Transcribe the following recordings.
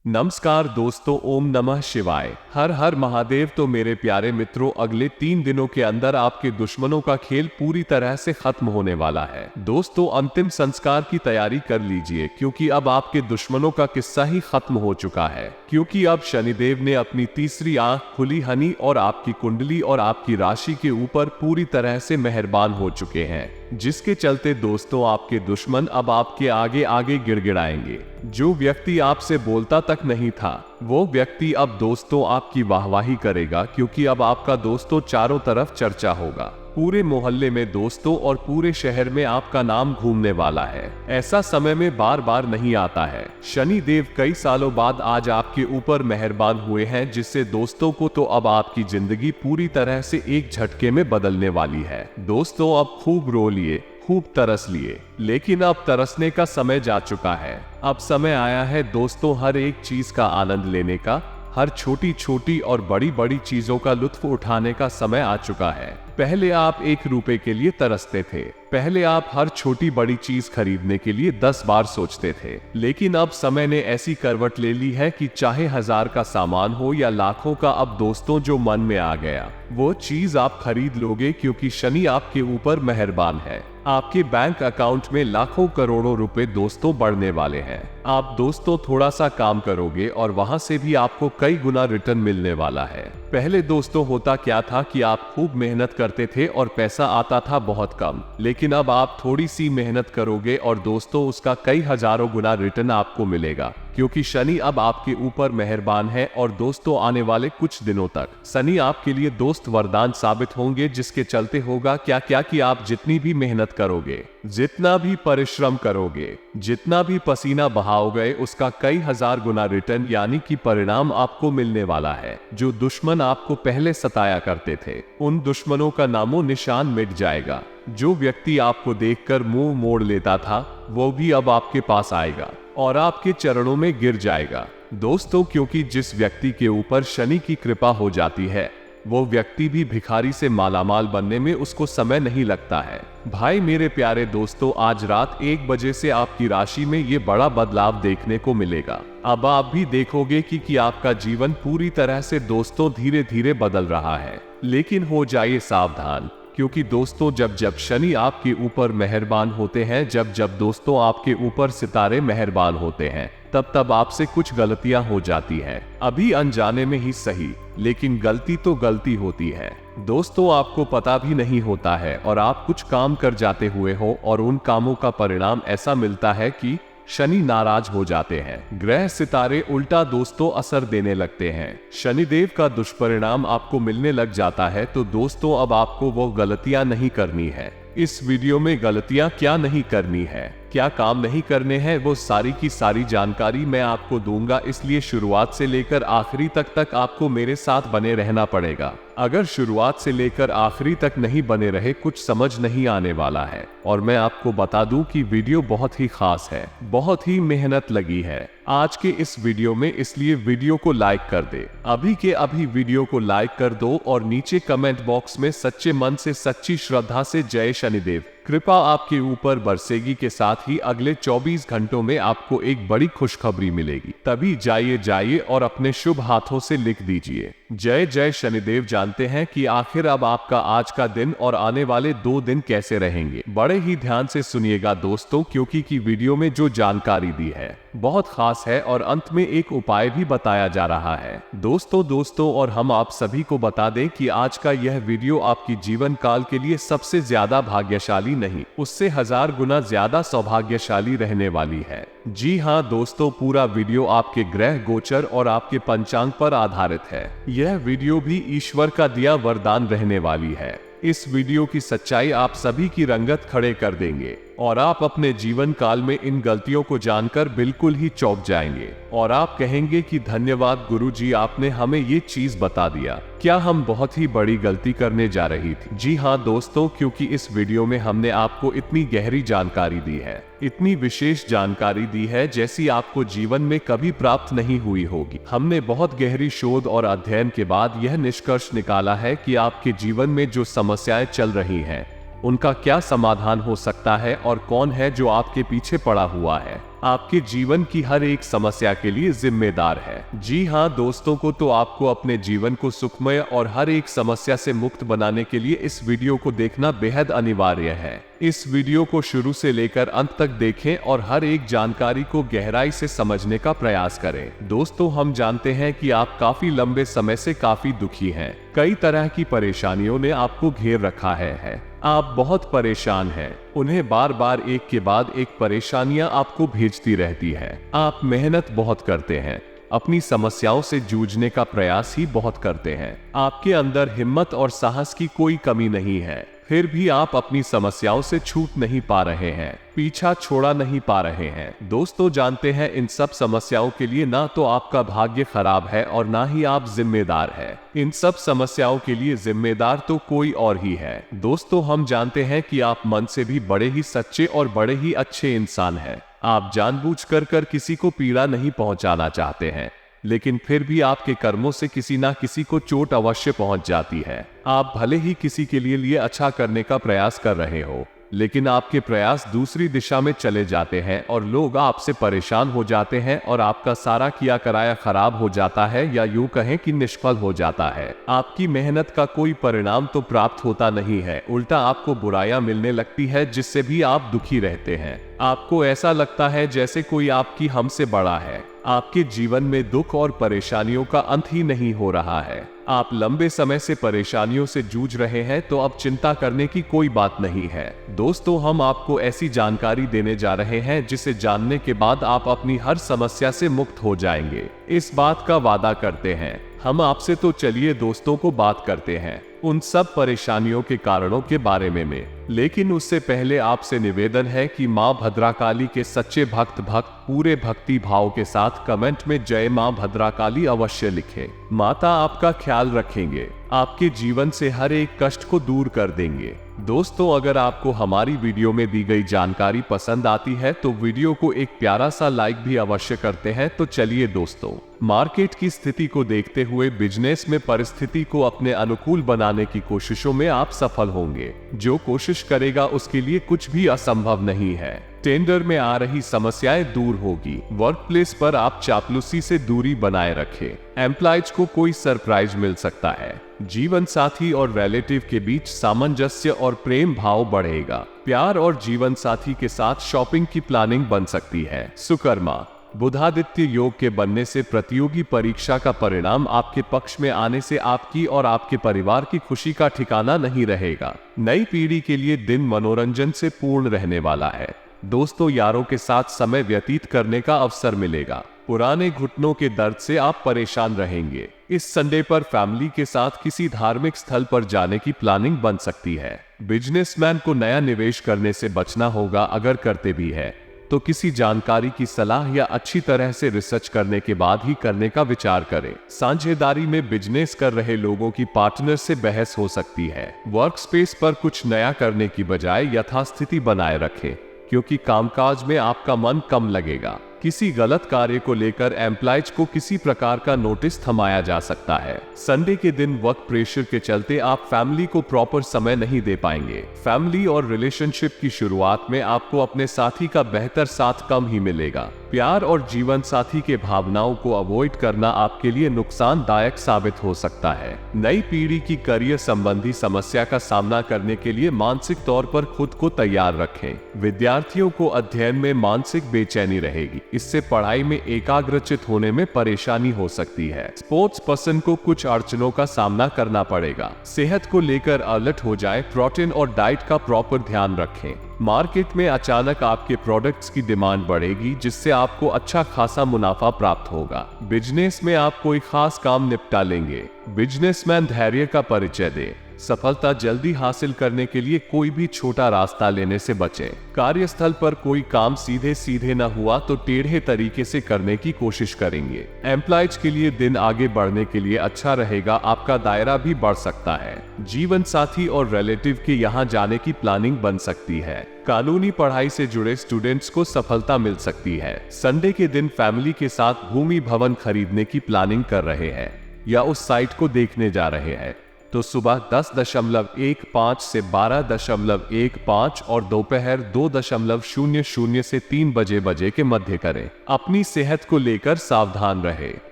नमस्कार दोस्तों, ओम नमः शिवाय। हर हर महादेव। तो मेरे प्यारे मित्रों, अगले 3 दिनों के अंदर आपके दुश्मनों का खेल पूरी तरह से खत्म होने वाला है। दोस्तों, अंतिम संस्कार की तैयारी कर लीजिए, क्योंकि अब आपके दुश्मनों का किस्सा ही खत्म हो चुका है। क्योंकि अब शनिदेव ने अपनी तीसरी आंख खुली हनी और आपकी कुंडली और आपकी राशि के ऊपर पूरी तरह से मेहरबान हो चुके हैं, जिसके चलते दोस्तों आपके दुश्मन अब आपके आगे आगे गिड़गिड़ाएंगे। जो व्यक्ति आपसे बोलता तक नहीं था, वो व्यक्ति अब दोस्तों आपकी वाहवाही करेगा, क्योंकि अब आपका दोस्तों चारों तरफ चर्चा होगा। पूरे मोहल्ले में दोस्तों और पूरे शहर में आपका नाम घूमने वाला है। ऐसा समय में बार बार नहीं आता है। शनि देव कई सालों बाद आज आपके ऊपर मेहरबान हुए हैं, जिससे दोस्तों को तो अब आपकी जिंदगी पूरी तरह से एक झटके में बदलने वाली है। दोस्तों, अब खूब रो लिए, खूब तरस लिए, लेकिन अब तरसने का समय जा चुका है। अब समय आया है दोस्तों हर एक चीज का आनंद लेने का। हर छोटी छोटी और बड़ी बड़ी चीजों का लुत्फ उठाने का समय आ चुका है। पहले आप 1 रुपए के लिए तरसते थे। पहले आप हर छोटी बड़ी चीज खरीदने के लिए 10 बार सोचते थे। लेकिन अब समय ने ऐसी करवट ले ली है कि चाहे 1000 का सामान हो या लाखों का, अब दोस्तों जो मन में आ गया वो चीज आप खरीद लोगे, क्योंकि शनि आपके ऊपर मेहरबान है। आपके बैंक अकाउंट में लाखों करोड़ों रुपए दोस्तों बढ़ने वाले हैं। आप दोस्तों थोड़ा सा काम करोगे और वहां से भी आपको कई गुना रिटर्न मिलने वाला है। पहले दोस्तों होता क्या था कि आप खूब मेहनत करते थे और पैसा आता था बहुत कम, लेकिन अब आप थोड़ी सी मेहनत करोगे और दोस्तों उसका कई हजारों गुना रिटर्न आपको मिलेगा, क्योंकि शनि अब आपके ऊपर मेहरबान है। और दोस्तों आने वाले कुछ दिनों तक शनि आपके लिए दोस्त वरदान साबित होंगे, जिसके चलते होगा क्या क्या कि आप जितनी भी मेहनत करोगे, जितना भी परिश्रम करोगे, जितना भी पसीना बहाओगे, उसका कई हजार गुना रिटर्न यानी कि परिणाम आपको मिलने वाला है। जो दुश्मन आपको पहले सताया करते थे, उन दुश्मनों का नामो निशान मिट जाएगा। जो व्यक्ति आपको देखकर मुंह मोड़ लेता था, वो भी अब आपके पास आएगा और आपके चरणों में गिर जाएगा। दोस्तों, क्योंकि जिस व्यक्ति के ऊपर शनि की कृपा हो जाती है, वो व्यक्ति भी भिखारी से मालामाल बनने में उसको समय नहीं लगता है। भाई मेरे प्यारे दोस्तों, आज रात 1 बजे से आपकी राशि में ये बड़ा बदलाव देखने को मिलेगा। अब आप भी देखोगे कि आपका जीवन पूरी तरह से दोस्तों धीरे धीरे बदल रहा है। लेकिन हो जाइए सावधान, क्योंकि दोस्तों जब जब शनि आपके ऊपर मेहरबान होते हैं, जब जब दोस्तों आपके ऊपर सितारे मेहरबान होते हैं, तब तब आपसे कुछ गलतियां हो जाती हैं। अभी अनजाने में ही सही, लेकिन गलती तो गलती होती है। दोस्तों आपको पता भी नहीं होता है और आप कुछ काम कर जाते हुए हो और उन कामों का परिणाम ऐसा मिलता है कि शनि नाराज हो जाते हैं। ग्रह सितारे उल्टा दोस्तों असर देने लगते हैं। शनिदेव का दुष्परिणाम आपको मिलने लग जाता है। तो दोस्तों अब आपको वो गलतियां नहीं करनी है। इस वीडियो में गलतियां क्या नहीं करनी है, क्या काम नहीं करने हैं, वो सारी की सारी जानकारी मैं आपको दूंगा। इसलिए शुरुआत से लेकर आखिरी तक आपको मेरे साथ बने रहना पड़ेगा। अगर शुरुआत से लेकर आखिरी तक नहीं बने रहे, कुछ समझ नहीं आने वाला है। और मैं आपको बता दूं कि वीडियो बहुत ही खास है, बहुत ही मेहनत लगी है आज के इस वीडियो में, इसलिए वीडियो को लाइक कर दे। अभी के अभी वीडियो को लाइक कर दो और नीचे कमेंट बॉक्स में सच्चे मन से, सच्ची श्रद्धा से जय शनिदेव कृपा आपके ऊपर बरसेगी के साथ ही अगले 24 घंटों में आपको एक बड़ी खुशखबरी मिलेगी। तभी जाइए और अपने शुभ हाथों से लिख दीजिए जय जय शनिदेव। जानते हैं कि आखिर अब आपका आज का दिन और आने वाले 2 दिन कैसे रहेंगे। बड़े ही ध्यान से सुनिएगा दोस्तों, क्योंकि की वीडियो में जो जानकारी दी है बहुत खास है और अंत में एक उपाय भी बताया जा रहा है। दोस्तों और हम आप सभी को बता दें कि आज का यह वीडियो आपकी जीवन काल के लिए सबसे ज्यादा भाग्यशाली नहीं, उससे 1000 गुना ज्यादा सौभाग्यशाली रहने वाली है। जी हाँ दोस्तों, पूरा वीडियो आपके ग्रह गोचर और आपके पंचांग पर आधारित है। यह वीडियो भी ईश्वर का दिया वरदान रहने वाली है। इस वीडियो की सच्चाई आप सभी की रंगत खड़े कर देंगे और आप अपने जीवन काल में इन गलतियों को जानकर बिल्कुल ही चौंक जाएंगे और आप कहेंगे कि धन्यवाद गुरुजी, आपने हमें ये चीज बता दिया। क्या हम बहुत ही बड़ी गलती करने जा रही थी। जी हाँ दोस्तों, क्योंकि इस वीडियो में हमने आपको इतनी गहरी जानकारी दी है, इतनी विशेष जानकारी दी है जैसी आपको जीवन में कभी प्राप्त नहीं हुई होगी। हमने बहुत गहरी शोध और अध्ययन के बाद यह निष्कर्ष निकाला है कि आपके जीवन में जो समस्याएं चल रही हैं, उनका क्या समाधान हो सकता है और कौन है जो आपके पीछे पड़ा हुआ है। आपके जीवन की हर एक समस्या के लिए जिम्मेदार है। जी हाँ दोस्तों को तो आपको अपने जीवन को सुखमय और हर एक समस्या से मुक्त बनाने के लिए इस वीडियो को देखना बेहद अनिवार्य है। इस वीडियो को शुरू से लेकर अंत तक देखें और हर एक जानकारी को गहराई से समझने का प्रयास करें। दोस्तों हम जानते हैं कि आप काफी लंबे समय से काफी दुखी हैं। कई तरह की परेशानियों ने आपको घेर रखा है। आप बहुत परेशान हैं। उन्हें बार बार एक के बाद एक परेशानियां आपको भेजती रहती है। आप मेहनत बहुत करते हैं, अपनी समस्याओं से जूझने का प्रयास ही बहुत करते हैं। आपके अंदर हिम्मत और साहस की कोई कमी नहीं है, फिर भी आप अपनी समस्याओं से छूट नहीं पा रहे हैं, पीछा छोड़ा नहीं पा रहे हैं। दोस्तों जानते हैं इन सब समस्याओं के लिए ना तो आपका भाग्य खराब है और ना ही आप जिम्मेदार हैं। इन सब समस्याओं के लिए जिम्मेदार तो कोई और ही है। दोस्तों हम जानते हैं कि आप मन से भी बड़े ही सच्चे और बड़े ही अच्छे इंसान हैं। आप जानबूझकर किसी को पीड़ा नहीं पहुंचाना चाहते हैं, लेकिन फिर भी आपके कर्मों से किसी ना किसी को चोट अवश्य पहुंच जाती है। आप भले ही किसी के लिए अच्छा करने का प्रयास कर रहे हो, लेकिन आपके प्रयास दूसरी दिशा में चले जाते हैं और लोग आपसे परेशान हो जाते हैं और आपका सारा किया कराया खराब हो जाता है या यूं कहें कि निष्फल हो जाता है। आपकी मेहनत का कोई परिणाम तो प्राप्त होता नहीं है, उल्टा आपको बुराइयां मिलने लगती है जिससे भी आप दुखी रहते हैं। आपको ऐसा लगता है जैसे कोई आपकी हमसे बड़ा है। आपके जीवन में दुख और परेशानियों का अंत ही नहीं हो रहा है। आप लंबे समय से परेशानियों से जूझ रहे हैं तो अब चिंता करने की कोई बात नहीं है। दोस्तों हम आपको ऐसी जानकारी देने जा रहे हैं जिसे जानने के बाद आप अपनी हर समस्या से मुक्त हो जाएंगे। इस बात का वादा करते हैं हम आपसे। तो चलिए दोस्तों को बात करते हैं उन सब परेशानियों के कारणों के बारे में। लेकिन उससे पहले आपसे निवेदन है कि मां भद्राकाली के सच्चे भक्त पूरे भक्ति भाव के साथ कमेंट में जय मां भद्राकाली अवश्य लिखें। माता आपका ख्याल रखेंगे, आपके जीवन से हर एक कष्ट को दूर कर देंगे। दोस्तों अगर आपको हमारी वीडियो में दी गई जानकारी पसंद आती है तो वीडियो को एक प्यारा सा लाइक भी अवश्य करते हैं। तो चलिए दोस्तों, मार्केट की स्थिति को देखते हुए बिजनेस में परिस्थिति को अपने अनुकूल बनाने की कोशिशों में आप सफल होंगे। जो कोशिश करेगा उसके लिए कुछ भी असंभव नहीं है। टेंडर में आ रही समस्याएं दूर होगी। वर्क प्लेस पर आप चापलूसी से दूरी बनाए रखें। एम्प्लॉयज को कोई सरप्राइज मिल सकता है। जीवन साथी और रिलेटिव के बीच सामंजस्य और प्रेम भाव बढ़ेगा। प्यार और जीवन साथी के साथ शॉपिंग की प्लानिंग बन सकती है। सुकर्मा बुधादित्य योग के बनने से प्रतियोगी परीक्षा का परिणाम आपके पक्ष में आने से आपकी और आपके परिवार की खुशी का ठिकाना नहीं रहेगा। नई पीढ़ी के लिए दिन मनोरंजन से पूर्ण रहने वाला है। दोस्तों यारों के साथ समय व्यतीत करने का अवसर मिलेगा। पुराने घुटनों के दर्द से आप परेशान रहेंगे। इस संडे पर फैमिली के साथ किसी धार्मिक स्थल पर जाने की प्लानिंग बन सकती है। बिजनेसमैन को नया निवेश करने से बचना होगा। अगर करते भी है तो किसी जानकारी की सलाह या अच्छी तरह से रिसर्च करने के बाद ही करने का विचार करें। साझेदारी में बिजनेस कर रहे लोगों की पार्टनर से बहस हो सकती है। वर्क स्पेस पर कुछ नया करने की बजाय यथास्थिति बनाए रखें, क्योंकि कामकाज में आपका मन कम लगेगा। किसी गलत कार्य को लेकर एम्प्लॉयज को किसी प्रकार का नोटिस थमाया जा सकता है। संडे के दिन वर्क प्रेशर के चलते आप फैमिली को प्रॉपर समय नहीं दे पाएंगे। फैमिली और रिलेशनशिप की शुरुआत में आपको अपने साथी का बेहतर साथ कम ही मिलेगा। प्यार और जीवन साथी के भावनाओं को अवॉइड करना आपके लिए नुकसानदायक साबित हो सकता है। नई पीढ़ी की करियर संबंधी समस्या का सामना करने के लिए मानसिक तौर पर खुद को तैयार रखें। विद्यार्थियों को अध्ययन में मानसिक बेचैनी रहेगी। इससे पढ़ाई में एकाग्रचित होने में परेशानी हो सकती है। स्पोर्ट्स पर्सन को कुछ अड़चनों का सामना करना पड़ेगा। सेहत को लेकर अलर्ट हो जाए। प्रोटीन और डाइट का प्रॉपर ध्यान रखें। मार्केट में अचानक आपके प्रोडक्ट्स की डिमांड बढ़ेगी, जिससे आपको अच्छा खासा मुनाफा प्राप्त होगा। बिजनेस में आप कोई खास काम निपटा लेंगे। बिजनेसमैन धैर्य का परिचय दे। सफलता जल्दी हासिल करने के लिए कोई भी छोटा रास्ता लेने से बचें। कार्यस्थल पर कोई काम सीधे सीधे न हुआ तो टेढ़े तरीके से करने की कोशिश करेंगे। एम्प्लॉयज के लिए दिन आगे बढ़ने के लिए अच्छा रहेगा। आपका दायरा भी बढ़ सकता है। जीवन साथी और रिलेटिव के यहाँ जाने की प्लानिंग बन सकती है। कानूनी पढ़ाई से जुड़े स्टूडेंट्स को सफलता मिल सकती है। संडे के दिन फैमिली के साथ भूमि भवन खरीदने की प्लानिंग कर रहे हैं या उस साइट को देखने जा रहे हैं तो सुबह 10.15 से 12.15 और दोपहर 2.00 से 3 बजे के मध्य करें। अपनी सेहत को लेकर सावधान रहें।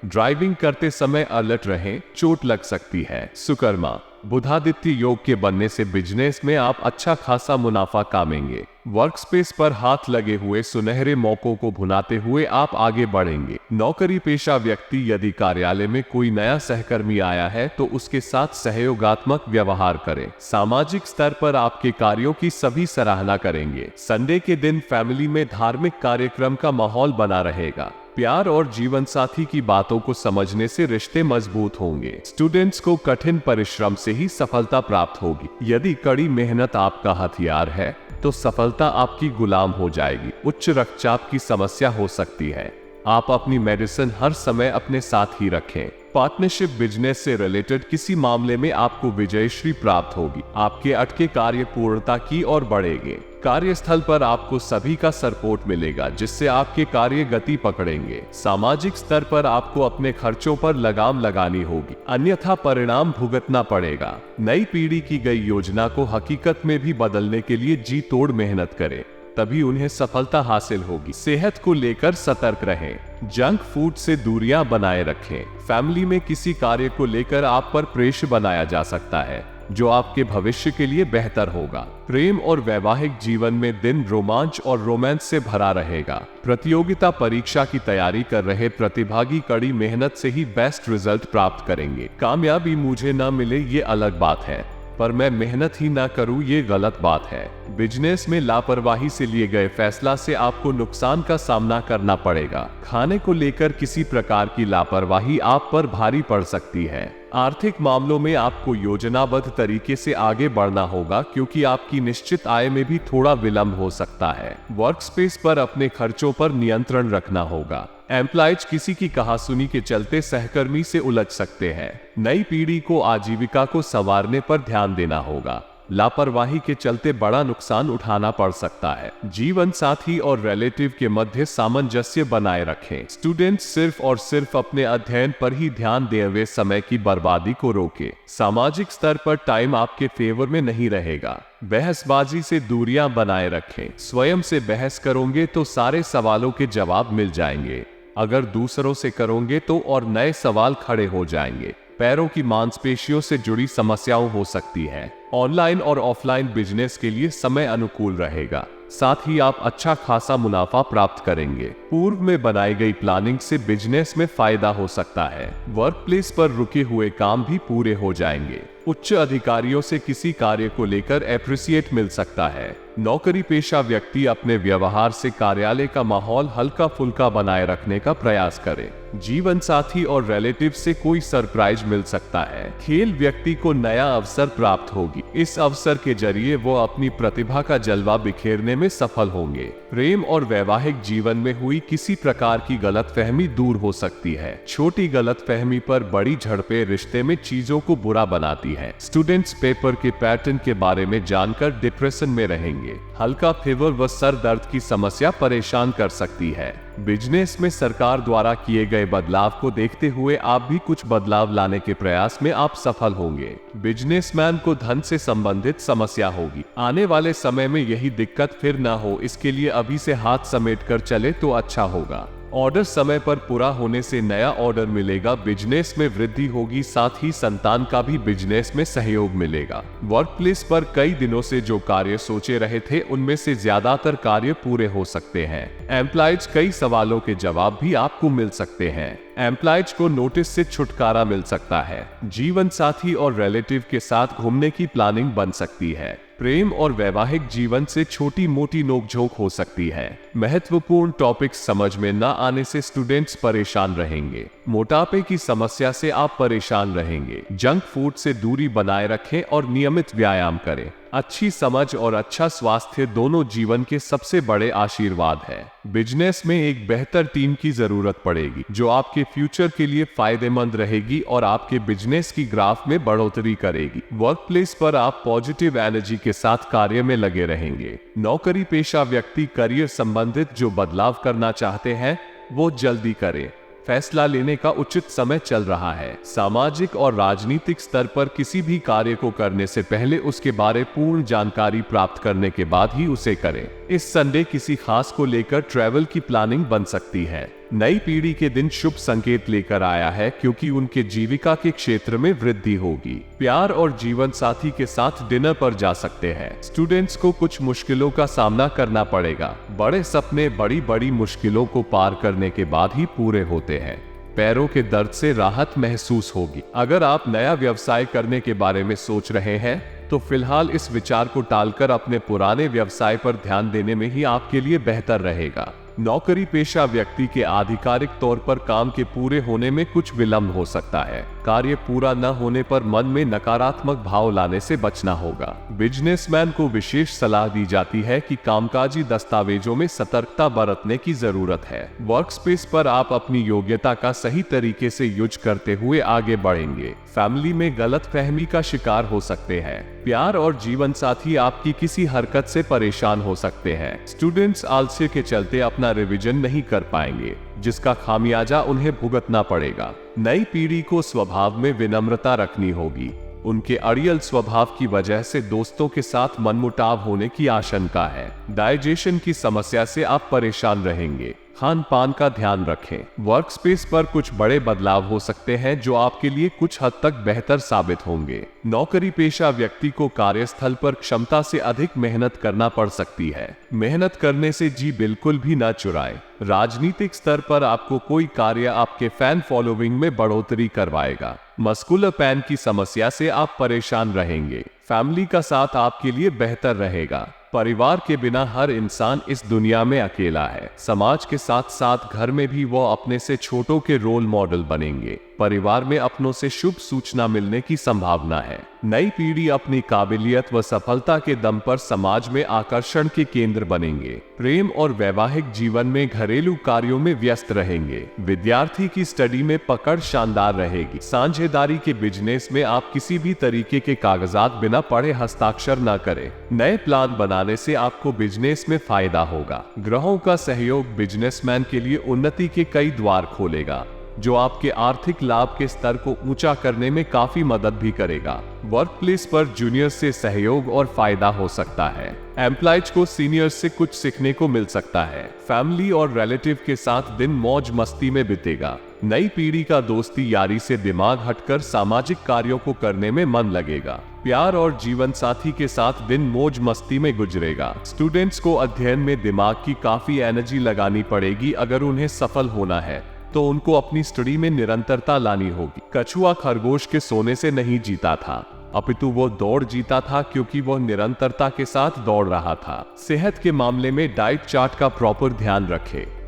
ड्राइविंग करते समय अलर्ट रहें, चोट लग सकती है। सुकर्मा बुधादित्य योग के बनने से बिजनेस में आप अच्छा खासा मुनाफा कामेंगे। वर्क स्पेस पर हाथ लगे हुए सुनहरे मौकों को भुनाते हुए आप आगे बढ़ेंगे। नौकरी पेशा व्यक्ति यदि कार्यालय में कोई नया सहकर्मी आया है तो उसके साथ सहयोगात्मक व्यवहार करें। सामाजिक स्तर पर आपके कार्यों की सभी सराहना करेंगे। संडे के दिन फैमिली में धार्मिक कार्यक्रम का माहौल बना रहेगा। प्यार और जीवन साथी की बातों को समझने से रिश्ते मजबूत होंगे। स्टूडेंट्स को कठिन परिश्रम से ही सफलता प्राप्त होगी। यदि कड़ी मेहनत आपका हथियार है तो सफलता आपकी गुलाम हो जाएगी। उच्च रक्तचाप की समस्या हो सकती है। आप अपनी मेडिसिन हर समय अपने साथ ही रखें। पार्टनरशिप बिजनेस से रिलेटेड किसी मामले में आपको विजयश्री प्राप्त होगी। आपके अटके कार्य पूर्णता की ओर बढ़ेंगे। कार्यस्थल पर आपको सभी का सपोर्ट मिलेगा, जिससे आपके कार्य गति पकड़ेंगे। सामाजिक स्तर पर आपको अपने खर्चों पर लगाम लगानी होगी, अन्यथा परिणाम भुगतना पड़ेगा। नई पीढ़ी की गई योजना को हकीकत में भी बदलने के लिए जी तोड़ मेहनत करें, तभी उन्हें सफलता हासिल होगी। सेहत को लेकर सतर्क रहें। जंक फूड से दूरियां बनाए रखें। फैमिली में किसी कार्य को लेकर आप पर प्रेशर बनाया जा सकता है, जो आपके भविष्य के लिए बेहतर होगा। प्रेम और वैवाहिक जीवन में दिन रोमांच और रोमांस से भरा रहेगा। प्रतियोगिता परीक्षा की तैयारी कर रहे प्रतिभागी कड़ी मेहनत से ही बेस्ट रिजल्ट प्राप्त करेंगे। कामयाबी मुझे न मिले ये अलग बात है, पर मैं मेहनत ही ना करूं ये गलत बात है। बिजनेस में लापरवाही से लिए गए फैसला से आपको नुकसान का सामना करना पड़ेगा। खाने को लेकर किसी प्रकार की लापरवाही आप पर भारी पड़ सकती है। आर्थिक मामलों में आपको योजनाबद्ध तरीके से आगे बढ़ना होगा, क्योंकि आपकी निश्चित आय में भी थोड़ा विलंब हो सकता है। वर्क स्पेस पर अपने खर्चों पर नियंत्रण रखना होगा। एम्प्लॉयज किसी की कहासुनी के चलते सहकर्मी से उलझ सकते हैं। नई पीढ़ी को आजीविका को संवारने पर ध्यान देना होगा। लापरवाही के चलते बड़ा नुकसान उठाना पड़ सकता है। जीवन साथी और रिलेटिव के मध्य सामंजस्य बनाए रखें। स्टूडेंट्स सिर्फ और सिर्फ अपने अध्ययन पर ही ध्यान दें, वे समय की बर्बादी को रोकें। सामाजिक स्तर पर टाइम आपके फेवर में नहीं रहेगा। बहसबाजी से दूरियां बनाए रखें। स्वयं से बहस करोगे तो सारे सवालों के जवाब मिल जाएंगे। अगर दूसरों से करोगे तो और नए सवाल खड़े हो जाएंगे। पैरों की मांसपेशियों से जुड़ी समस्याओं हो सकती है। ऑनलाइन और ऑफलाइन बिजनेस के लिए समय अनुकूल रहेगा। साथ ही आप अच्छा खासा मुनाफा प्राप्त करेंगे। पूर्व में बनाई गई प्लानिंग से बिजनेस में फायदा हो सकता है। वर्क प्लेस पर रुके हुए काम भी पूरे हो जाएंगे। उच्च अधिकारियों से किसी कार्य को लेकर एप्रिसिएट मिल सकता है। नौकरी पेशा व्यक्ति अपने व्यवहार से कार्यालय का माहौल हल्का फुल्का बनाए रखने का प्रयास करे। जीवन साथी और रिलेटिव से कोई सरप्राइज मिल सकता है। खेल व्यक्ति को नया अवसर प्राप्त होगी। इस अवसर के जरिए वो अपनी प्रतिभा का जलवा बिखेरने में सफल होंगे। प्रेम और वैवाहिक जीवन में हुई किसी प्रकार की गलतफहमी दूर हो सकती है। छोटी गलतफहमी पर बड़ी झड़पें रिश्ते में चीजों को बुरा बनाती है। स्टूडेंट्स पेपर के पैटर्न के बारे में जानकर डिप्रेशन में रहेंगे। हल्का फीवर व सर दर्द की समस्या परेशान कर सकती है। बिजनेस में सरकार द्वारा किए गए बदलाव को देखते हुए आप भी कुछ बदलाव लाने के प्रयास में आप सफल होंगे। बिजनेसमैन को धन से संबंधित समस्या होगी। आने वाले समय में यही दिक्कत फिर ना हो, इसके लिए अभी से हाथ समेट कर चले तो अच्छा होगा। ऑर्डर समय पर पूरा होने से नया ऑर्डर मिलेगा। बिजनेस में वृद्धि होगी, साथ ही संतान का भी बिजनेस में सहयोग मिलेगा। वर्क प्लेस पर कई दिनों से जो कार्य सोचे रहे थे, उनमें से ज्यादातर कार्य पूरे हो सकते हैं। एम्प्लॉयज कई सवालों के जवाब भी आपको मिल सकते हैं। एम्प्लॉयज को नोटिस से छुटकारा मिल सकता है। जीवन साथी और रिलेटिव के साथ घूमने की प्लानिंग बन सकती है। प्रेम और वैवाहिक जीवन से छोटी मोटी नोकझोंक हो सकती है। महत्वपूर्ण टॉपिक्स समझ में न आने से स्टूडेंट्स परेशान रहेंगे। मोटापे की समस्या से आप परेशान रहेंगे। जंक फूड से दूरी बनाए रखें और नियमित व्यायाम करें। अच्छी समझ और अच्छा स्वास्थ्य दोनों जीवन के सबसे बड़े आशीर्वाद है। बिजनेस में एक बेहतर टीम की जरूरत पड़ेगी, जो आपके फ्यूचर के लिए फायदेमंद रहेगी और आपके बिजनेस की ग्राफ में बढ़ोतरी करेगी। वर्क प्लेस पर आप पॉजिटिव एनर्जी के साथ कार्य में लगे रहेंगे। नौकरी पेशा व्यक्ति करियर संबंधित जो बदलाव करना चाहते हैं वो जल्दी करें। फैसला लेने का उचित समय चल रहा है। सामाजिक और राजनीतिक स्तर पर किसी भी कार्य को करने से पहले उसके बारे पूर्ण जानकारी प्राप्त करने के बाद ही उसे करें। इस संडे किसी खास को लेकर ट्रैवल की प्लानिंग बन सकती है। नई पीढ़ी के दिन शुभ संकेत लेकर आया है क्योंकि उनके जीविका के क्षेत्र में वृद्धि होगी। प्यार और जीवन साथी के साथ डिनर पर जा सकते हैं। स्टूडेंट्स को कुछ मुश्किलों का सामना करना पड़ेगा। बड़े सपने बड़ी बड़ी मुश्किलों को पार करने के बाद ही पूरे होते हैं। पैरों के दर्द से राहत महसूस होगी। अगर आप नया व्यवसाय करने के बारे में सोच रहे हैं तो फिलहाल इस विचार को टालकर अपने पुराने व्यवसाय पर ध्यान देने में ही आपके लिए बेहतर रहेगा। नौकरी पेशा व्यक्ति के आधिकारिक तौर पर काम के पूरे होने में कुछ विलंब हो सकता है। कार्य पूरा न होने पर मन में नकारात्मक भाव लाने से बचना होगा। बिजनेसमैन को विशेष सलाह दी जाती है कि कामकाजी दस्तावेजों में सतर्कता बरतने की जरूरत है। वर्कस्पेस पर आप अपनी योग्यता का सही तरीके से यूज करते हुए आगे बढ़ेंगे। फैमिली में गलतफहमी का शिकार हो सकते हैं। प्यार और जीवन साथी आपकी किसी हरकत से परेशान हो सकते हैं। स्टूडेंट्स आलस्य के चलते अपना रिवीजन नहीं कर पाएंगे, जिसका खामियाजा उन्हें भुगतना पड़ेगा। नई पीढ़ी को स्वभाव में विनम्रता रखनी होगी। उनके अड़ियल स्वभाव की वजह से दोस्तों के साथ मनमुटाव होने की आशंका है। डाइजेशन की समस्या से आप परेशान रहेंगे। खान पान का ध्यान रखें। वर्क स्पेस पर कुछ बड़े बदलाव हो सकते हैं जो आपके लिए कुछ हद तक बेहतर साबित होंगे। नौकरी पेशा व्यक्ति को कार्यस्थल पर क्षमता से अधिक मेहनत करना पड़ सकती है। मेहनत करने से जी बिल्कुल भी न चुराएं। राजनीतिक स्तर पर आपको कोई कार्य आपके फैन फॉलोइंग में बढ़ोतरी करवाएगा। मस्कुलर पैन की समस्या से आप परेशान रहेंगे। फैमिली का साथ आपके लिए बेहतर रहेगा। परिवार के बिना हर इंसान इस दुनिया में अकेला है। समाज के साथ साथ घर में भी वो अपने से छोटों के रोल मॉडल बनेंगे। परिवार में अपनों से शुभ सूचना मिलने की संभावना है। नई पीढ़ी अपनी काबिलियत व सफलता के दम पर समाज में आकर्षण के केंद्र बनेंगे। प्रेम और वैवाहिक जीवन में घरेलू कार्यों में व्यस्त रहेंगे। विद्यार्थी की स्टडी में पकड़ शानदार रहेगी। साझेदारी के बिजनेस में आप किसी भी तरीके के कागजात बिना पढ़े हस्ताक्षर न करें। नए प्लान बनाने से आपको बिजनेस में फायदा होगा। ग्रहों का सहयोग बिजनेसमैन के लिए उन्नति के कई द्वार खोलेगा, जो आपके आर्थिक लाभ के स्तर को ऊंचा करने में काफी मदद भी करेगा। वर्क प्लेस पर जूनियर से सहयोग और फायदा हो सकता है। एम्प्लॉयज को सीनियर से कुछ सीखने को मिल सकता है। फैमिली और रिलेटिव के साथ दिन मौज मस्ती में बीतेगा। नई पीढ़ी का दोस्ती यारी से दिमाग हटकर सामाजिक कार्यों को करने में मन लगेगा। प्यार और जीवन साथी के साथ दिन मौज मस्ती में गुजरेगा। स्टूडेंट्स को अध्ययन में दिमाग की काफी एनर्जी लगानी पड़ेगी। अगर उन्हें सफल होना है तो उनको अपनी स्टडी में निरंतरता लानी होगी। कछुआ खरगोश के सोने से नहीं जीता था, अपितु वो दौड़ जीता था क्योंकि वो निरंतरता के साथ दौड़ रहा था। सेहत के मामले में डाइट चार्ट का प्रॉपर ध्यान रखें।